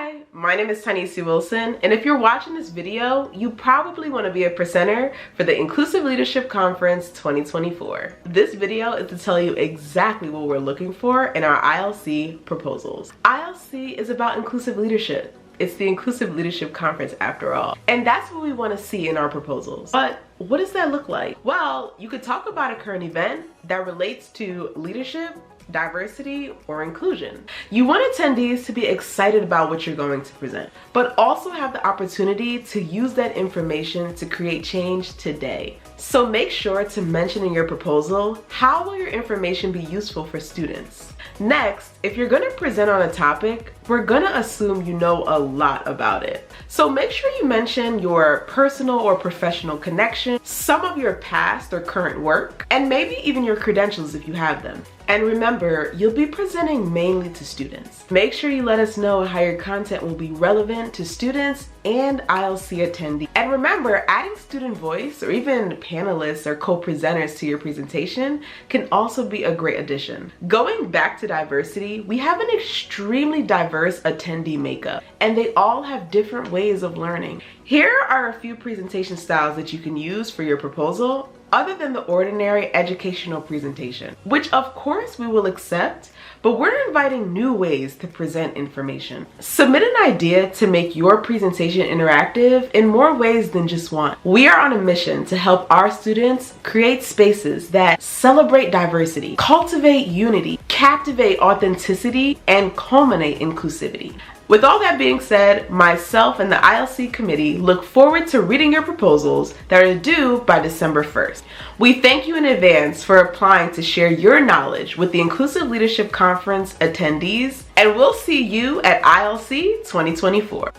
Hi, my name is Tanisi Wilson, and if you're watching this video, you probably want to be a presenter for the Inclusive Leadership Conference 2024. This video is to tell you exactly what we're looking for in our ILC proposals. ILC is about inclusive leadership. It's the Inclusive Leadership Conference after all. And that's what we want to see in our proposals. But what does that look like? Well, you could talk about a current event that relates to leadership, diversity, or inclusion. You want attendees to be excited about what you're going to present, but also have the opportunity to use that information to create change today. So make sure to mention in your proposal, how will your information be useful for students? Next, if you're going to present on a topic, we're going to assume you know a lot about it. So make sure you mention your personal or professional connection, some of your past or current work, and maybe even your credentials if you have them. And remember, you'll be presenting mainly to students. Make sure you let us know how your content will be relevant to students and ILC attendees. And remember, adding student voice or even panelists or co-presenters to your presentation can also be a great addition. Going back to diversity, we have an extremely diverse attendee makeup, and they all have different ways of learning. Here are a few presentation styles that you can use for your proposal, other than the ordinary educational presentation, which of course we will accept, but we're inviting new ways to present information. Submit an idea to make your presentation interactive in more ways than just one. We are on a mission to help our students create spaces that celebrate diversity, cultivate unity, captivate authenticity, and culminate inclusivity. With all that being said, myself and the ILC committee look forward to reading your proposals that are due by December 1st. We thank you in advance for applying to share your knowledge with the Inclusive Leadership Conference attendees, and we'll see you at ILC 2024.